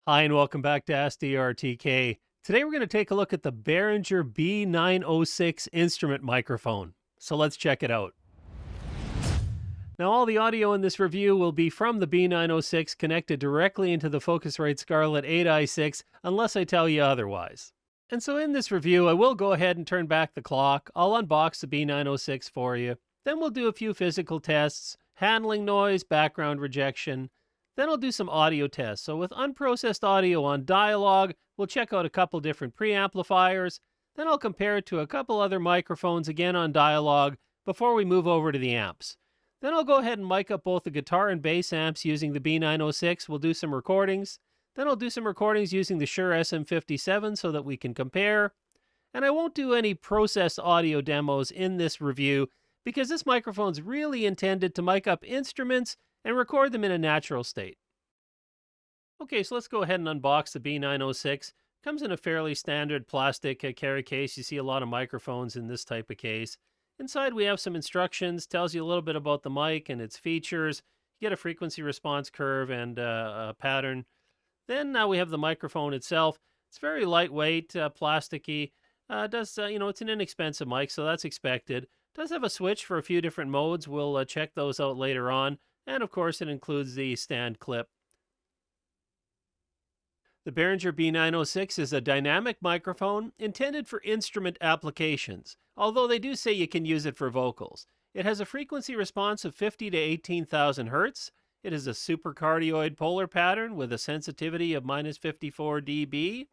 Hi, and welcome back to SDRTK. Today we're going to take a look at the Behringer B906 instrument microphone. So let's check it out. Now, all the audio in this review will be from the B906 connected directly into the Focusrite Scarlett 8i6 unless I tell you otherwise. And so in this review, I will go ahead and turn back the clock. I'll unbox the B906 for you. Then we'll do a few physical tests, handling noise, background rejection. Then I'll do some audio tests. So with unprocessed audio on dialogue, we'll check out a couple different preamplifiers. Then I'll compare it to a couple other microphones again on dialogue before we move over to the amps. Then I'll go ahead and mic up both the guitar and bass amps using the B906. We'll do some recordings. Then I'll do some recordings using the Shure SM57 so that we can compare. And I won't do any processed audio demos in this review because this microphone's really intended to mic up instruments and record them in a natural state. Okay, so let's go ahead and unbox the B906. Comes in a fairly standard plastic carry case. You see a lot of microphones in this type of case. Inside we have some instructions, tells you a little bit about the mic and its features. You get a frequency response curve and a pattern. Then now we have the microphone itself. It's very lightweight, plasticky. It's an inexpensive mic, so that's expected. Does have a switch for a few different modes. We'll check those out later on. And of course, it includes the stand clip. The Behringer B906 is a dynamic microphone intended for instrument applications, although they do say you can use it for vocals. It has a frequency response of 50 to 18,000 hertz. It is a supercardioid polar pattern with a sensitivity of -54 dB.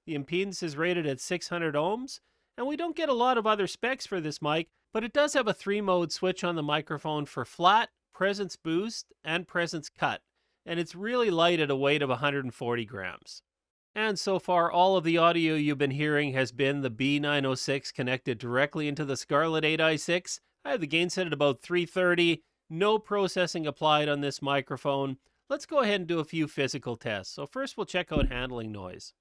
The impedance is rated at 600 ohms, and we don't get a lot of other specs for this mic, but it does have a 3-mode switch on the microphone for flat, presence boost, and presence cut, and it's really light at a weight of 140 grams. And so far, all of the audio you've been hearing has been the B906 connected directly into the Scarlett 8i6. I have the gain set at about 330. No processing applied on this microphone. Let's go ahead and do a few physical tests. So first we'll check out handling noise.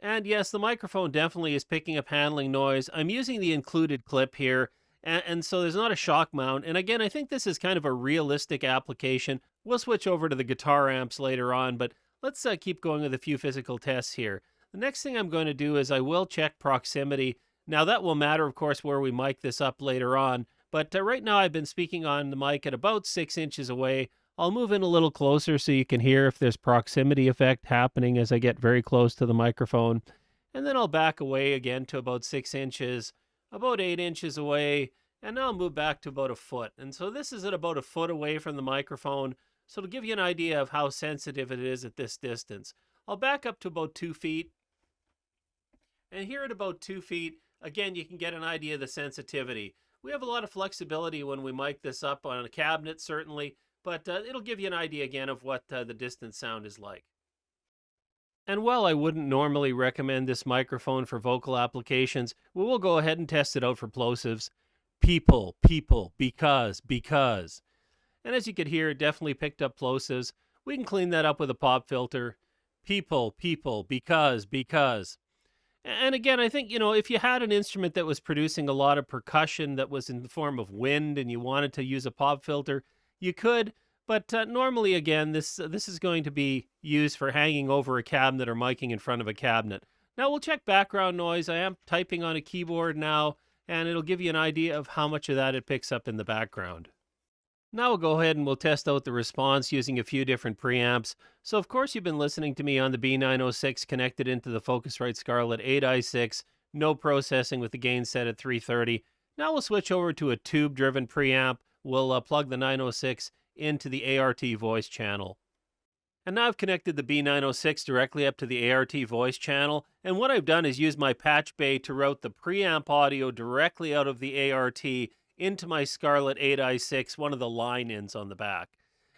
And yes, the microphone definitely is picking up handling noise. I'm using the included clip here, and so there's not a shock mount. And again, I think this is kind of a realistic application. We'll switch over to the guitar amps later on, but let's keep going with a few physical tests here. The next thing I'm going to do is I will check proximity. Now that will matter, of course, where we mic this up later on, but right now I've been speaking on the mic at about 6 inches away. I'll move in a little closer so you can hear if there's proximity effect happening as I get very close to the microphone. And then I'll back away again to about 6 inches, about 8 inches away, and now I'll move back to about a foot. And so this is at about a foot away from the microphone, so to give you an idea of how sensitive it is at this distance. I'll back up to about 2 feet. And here at about 2 feet, again, you can get an idea of the sensitivity. We have a lot of flexibility when we mic this up on a cabinet, certainly, but it'll give you an idea again of what the distant sound is like. And while I wouldn't normally recommend this microphone for vocal applications, we will go ahead and test it out for plosives. People, because. And as you could hear, it definitely picked up plosives. We can clean that up with a pop filter. People, because. And again, I think, if you had an instrument that was producing a lot of percussion that was in the form of wind and you wanted to use a pop filter, you could, but normally, again, this is going to be used for hanging over a cabinet or miking in front of a cabinet. Now, we'll check background noise. I am typing on a keyboard now, and it'll give you an idea of how much of that it picks up in the background. Now we'll go ahead and we'll test out the response using a few different preamps. So, of course, you've been listening to me on the B906 connected into the Focusrite Scarlett 8i6. No processing with the gain set at 330. Now we'll switch over to a tube-driven preamp. We'll plug the 906 into the ART voice channel. And now I've connected the B906 directly up to the ART voice channel. And what I've done is use my patch bay to route the preamp audio directly out of the ART into my Scarlett 8i6, one of the line-ins on the back.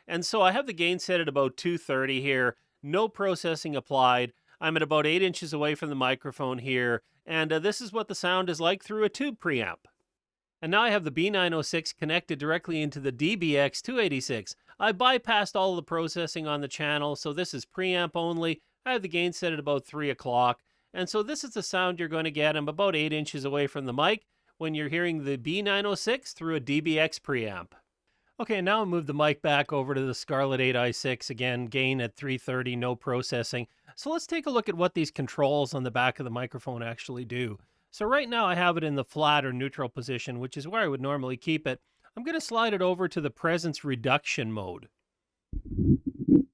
And so I have the gain set at about 230 here. No processing applied. I'm at about 8 inches away from the microphone here. And this is what the sound is like through a tube preamp. And now I have the B906 connected directly into the DBX286. I bypassed all of the processing on the channel, so this is preamp only. I have the gain set at about 3 o'clock. And so this is the sound you're going to get. I'm about 8 inches away from the mic. when you're hearing the B906 through a DBX preamp. Okay, now I'll move the mic back over to the Scarlett 8i6, again, gain at 330, no processing. So let's take a look at what these controls on the back of the microphone actually do. So right now I have it in the flat or neutral position, which is where I would normally keep it. I'm going to slide it over to the presence reduction mode. And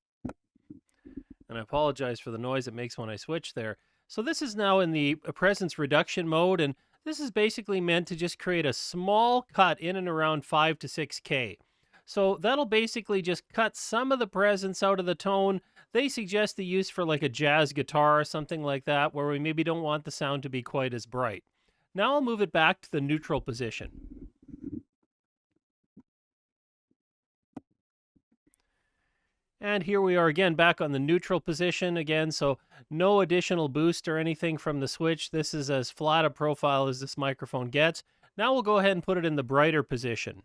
I apologize for the noise it makes when I switch there. So this is now in the presence reduction mode, and this is basically meant to just create a small cut in and around 5 to 6K. So that'll basically just cut some of the presence out of the tone. They suggest the use for like a jazz guitar or something like that, where we maybe don't want the sound to be quite as bright. Now I'll move it back to the neutral position. And here we are again back on the neutral position again, so no additional boost or anything from the switch. This is as flat a profile as this microphone gets. Now we'll go ahead and put it in the brighter position.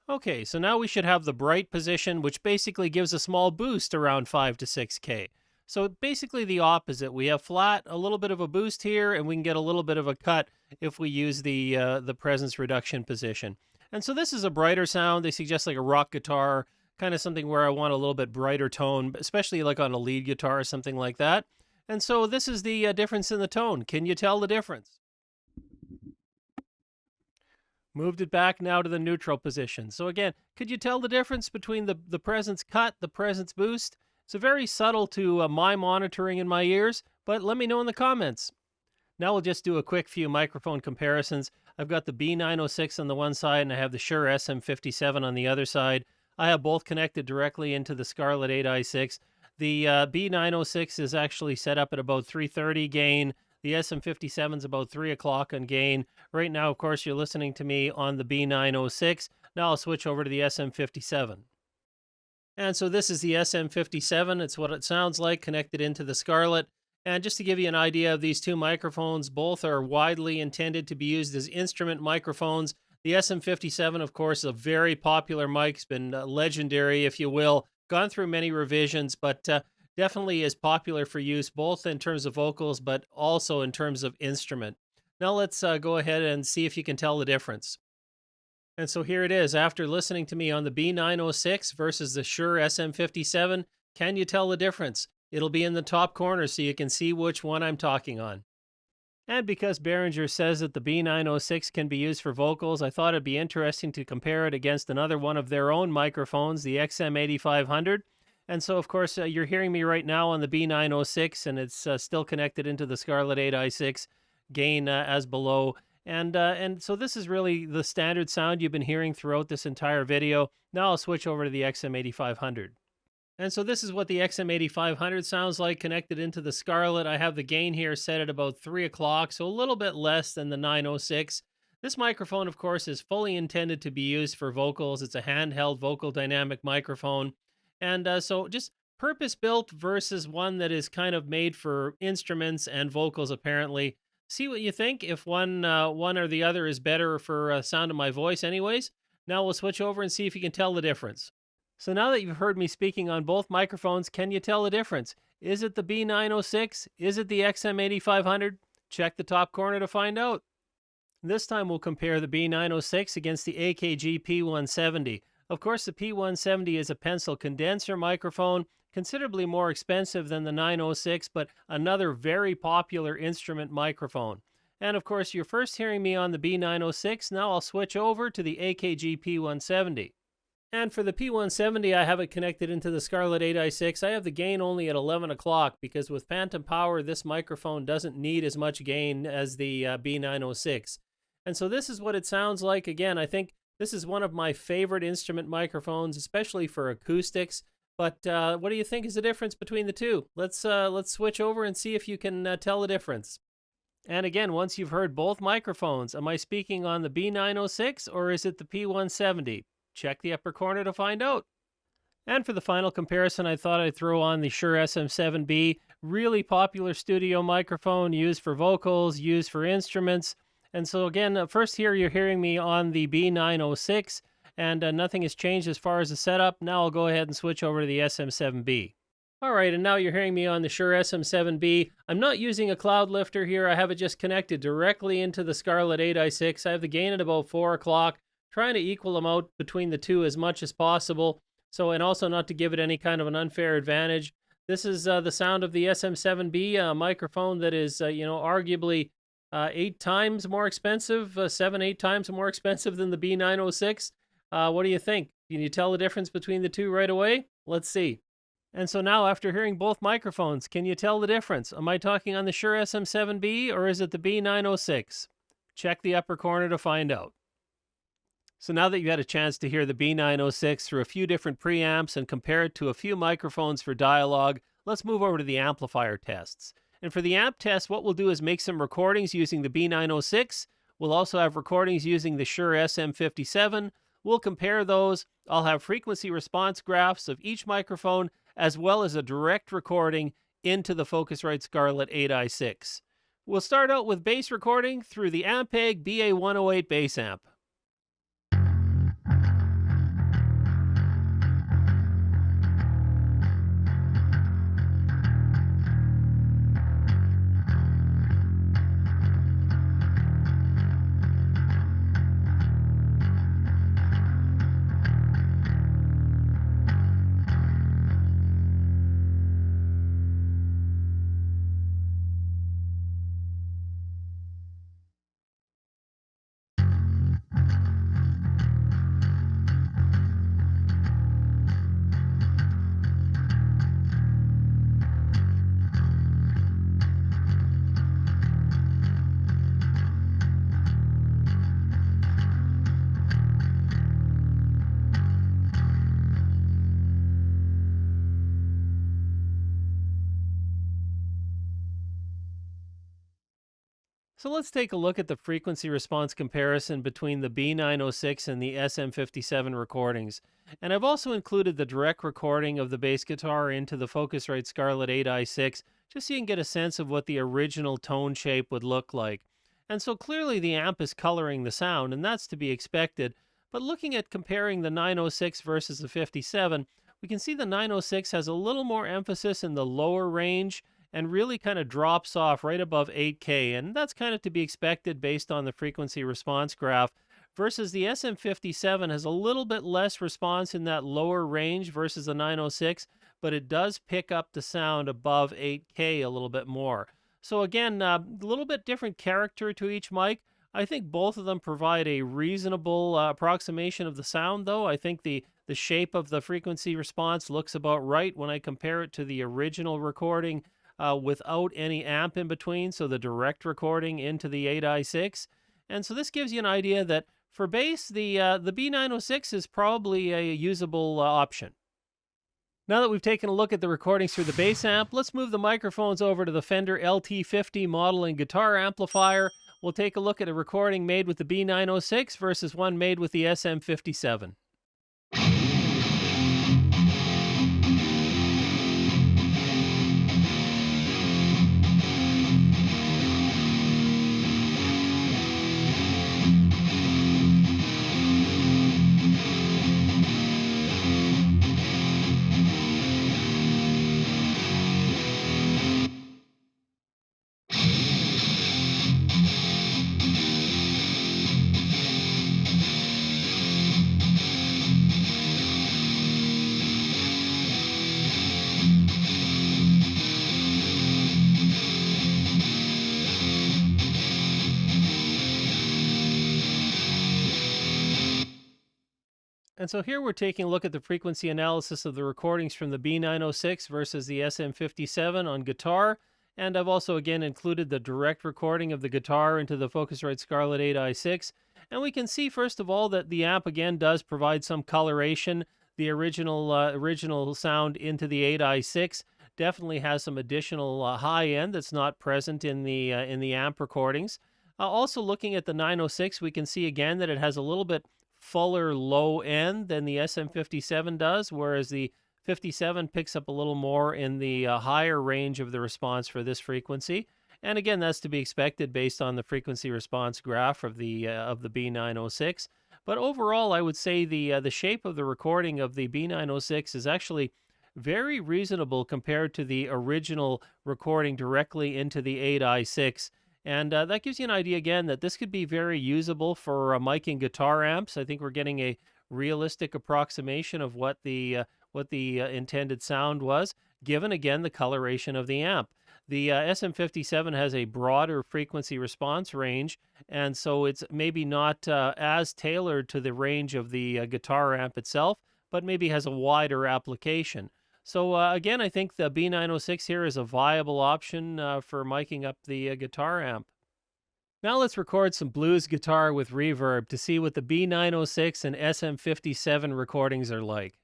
Okay, so now we should have the bright position, which basically gives a small boost around 5 to 6K. So basically the opposite. We have flat, a little bit of a boost here, and we can get a little bit of a cut if we use the presence reduction position. And so this is a brighter sound. They suggest like a rock guitar, kind of something where I want a little bit brighter tone, especially like on a lead guitar or something like that. And so this is the difference in the tone. Can you tell the difference? Moved it back now to the neutral position. So again, could you tell the difference between the presence cut, the presence boost? It's a very subtle to my monitoring in my ears, but let me know in the comments. Now we'll just do a quick few microphone comparisons. I've got the B906 on the one side, and I have the Shure SM57 on the other side. I have both connected directly into the Scarlett 8i6. The B906 is actually set up at about 330 gain. The SM57 is about 3 o'clock on gain. Right now, of course, you're listening to me on the B906. Now I'll switch over to the SM57. And so this is the SM57. It's what it sounds like connected into the Scarlett. And just to give you an idea of these two microphones, both are widely intended to be used as instrument microphones. The SM57, of course, is a very popular mic. It's been legendary, if you will. Gone through many revisions, but definitely is popular for use, both in terms of vocals, but also in terms of instrument. Now let's go ahead and see if you can tell the difference. And so here it is. After listening to me on the B906 versus the Shure SM57, can you tell the difference? It'll be in the top corner so you can see which one I'm talking on. And because Behringer says that the B906 can be used for vocals, I thought it'd be interesting to compare it against another one of their own microphones, the XM8500. And so, of course, you're hearing me right now on the B906, and it's still connected into the Scarlett 8i6, gain as below. And so this is really the standard sound you've been hearing throughout this entire video. Now I'll switch over to the XM8500. And so this is what the XM8500 sounds like connected into the Scarlett. I have the gain here set at about 3 o'clock, so a little bit less than the 906. This microphone, of course, is fully intended to be used for vocals. It's a handheld vocal dynamic microphone. And so just purpose-built versus one that is kind of made for instruments and vocals, apparently. See what you think, if one or the other is better for sound of my voice anyways. Now we'll switch over and see if you can tell the difference. So now that you've heard me speaking on both microphones, can you tell the difference? Is it the B906? Is it the XM8500? Check the top corner to find out. This time we'll compare the B906 against the AKG P170. Of course, the P170 is a pencil condenser microphone, considerably more expensive than the 906, but another very popular instrument microphone. And of course, you're first hearing me on the B906. Now I'll switch over to the AKG P170. And for the P170, I have it connected into the Scarlett 8i6. I have the gain only at 11 o'clock because with phantom power, this microphone doesn't need as much gain as the B906. And so this is what it sounds like. Again, I think this is one of my favorite instrument microphones, especially for acoustics. But what do you think is the difference between the two? Let's switch over and see if you can tell the difference. And again, once you've heard both microphones, am I speaking on the B906 or is it the P170? Check the upper corner to find out. And for the final comparison, I thought I'd throw on the Shure SM7B, really popular studio microphone used for vocals, used for instruments. And so again, first here you're hearing me on the B906, and nothing has changed as far as the setup. Now I'll go ahead and switch over to the SM7B. All right, and now you're hearing me on the Shure SM7B. I'm not using a cloud lifter here. I have it just connected directly into the Scarlett 8i6. I have the gain at about 4 o'clock, trying to equal them out between the two as much as possible. So, and also not to give it any kind of an unfair advantage. This is the sound of the SM7B microphone that is, arguably 8 times more expensive, 7, 8 times more expensive than the B906. What do you think? Can you tell the difference between the two right away? Let's see. And so now, after hearing both microphones, can you tell the difference? Am I talking on the Shure SM7B or is it the B906? Check the upper corner to find out. So now that you've had a chance to hear the B906 through a few different preamps and compare it to a few microphones for dialogue, let's move over to the amplifier tests. And for the amp test, what we'll do is make some recordings using the B906. We'll also have recordings using the Shure SM57. We'll compare those. I'll have frequency response graphs of each microphone, as well as a direct recording into the Focusrite Scarlett 8i6. We'll start out with bass recording through the Ampeg BA108 bass amp. So let's take a look at the frequency response comparison between the B906 and the SM57 recordings. And I've also included the direct recording of the bass guitar into the Focusrite Scarlett 8i6, just so you can get a sense of what the original tone shape would look like. And so clearly the amp is coloring the sound, and that's to be expected. But looking at comparing the 906 versus the 57, we can see the 906 has a little more emphasis in the lower range, and really kind of drops off right above 8K. And that's kind of to be expected based on the frequency response graph, versus the SM57 has a little bit less response in that lower range versus the 906, but it does pick up the sound above 8K a little bit more. So again, a little bit different character to each mic. I think both of them provide a reasonable approximation of the sound, though. I think the shape of the frequency response looks about right when I compare it to the original recording without any amp in between, so the direct recording into the 8i6. And so this gives you an idea that for bass, the B906 is probably a usable option. Now that we've taken a look at the recordings through the bass amp, let's move the microphones over to the Fender LT50 model and guitar amplifier. We'll take a look at a recording made with the B906 versus one made with the SM57. And so here we're taking a look at the frequency analysis of the recordings from the B906 versus the SM57 on guitar. And I've also again included the direct recording of the guitar into the Focusrite Scarlett 8i6. And we can see first of all that the amp again does provide some coloration. The original sound into the 8i6 definitely has some additional high end that's not present in the amp recordings. Also looking at the 906, we can see again that it has a little bit fuller low end than the SM57 does, whereas the 57 picks up a little more in the higher range of the response for this frequency. And again, that's to be expected based on the frequency response graph of the B906. But overall, I would say the shape of the recording of the B906 is actually very reasonable compared to the original recording directly into the 8i6. And that gives you an idea, again, that this could be very usable for miking guitar amps. I think we're getting a realistic approximation of what the intended sound was, given, again, the coloration of the amp. The SM57 has a broader frequency response range, and so it's maybe not as tailored to the range of the guitar amp itself, but maybe has a wider application. So again, I think the B906 here is a viable option for miking up the guitar amp. Now let's record some blues guitar with reverb to see what the B906 and SM57 recordings are like.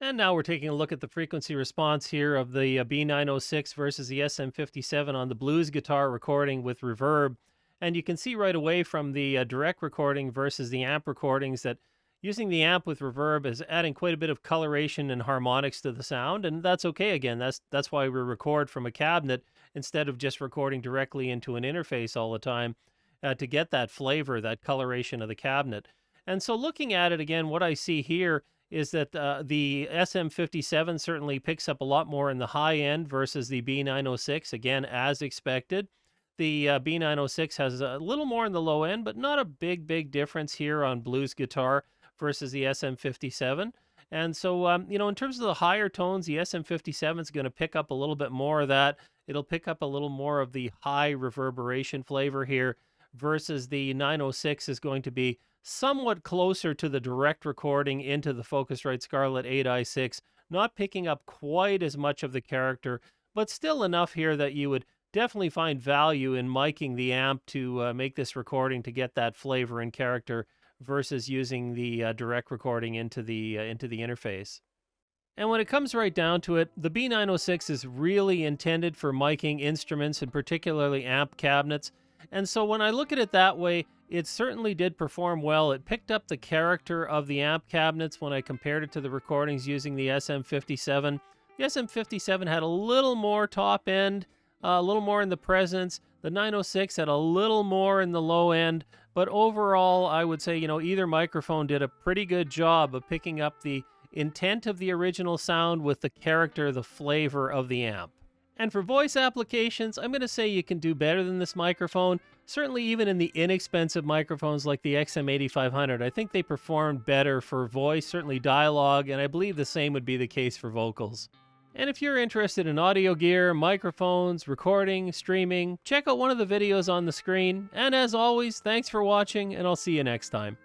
And now we're taking a look at the frequency response here of the B906 versus the SM57 on the blues guitar recording with reverb. And you can see right away from the direct recording versus the amp recordings that using the amp with reverb is adding quite a bit of coloration and harmonics to the sound, and that's okay. Again, that's why we record from a cabinet instead of just recording directly into an interface all the time to get that flavor, that coloration of the cabinet. And so looking at it again, what I see here is that the SM57 certainly picks up a lot more in the high end versus the B906, again, as expected. The B906 has a little more in the low end, but not a big difference here on blues guitar versus the SM57. And so, in terms of the higher tones, the SM57 is going to pick up a little bit more of that. It'll pick up a little more of the high reverberation flavor here versus the 906 is going to be somewhat closer to the direct recording into the Focusrite Scarlett 8i6, not picking up quite as much of the character, but still enough here that you would definitely find value in miking the amp to make this recording to get that flavor and character versus using the direct recording into the interface. And when it comes right down to it, the B906 is really intended for miking instruments and particularly amp cabinets. And so when I look at it that way, it certainly did perform well. It picked up the character of the amp cabinets when I compared it to the recordings using the SM57. The SM57 had a little more top end, a little more in the presence. The 906 had a little more in the low end. But overall, I would say, either microphone did a pretty good job of picking up the intent of the original sound with the character, the flavor of the amp. And for voice applications, I'm going to say you can do better than this microphone. Certainly even in the inexpensive microphones like the XM8500, I think they performed better for voice, certainly dialogue, and I believe the same would be the case for vocals. And if you're interested in audio gear, microphones, recording, streaming, check out one of the videos on the screen. And as always, thanks for watching, and I'll see you next time.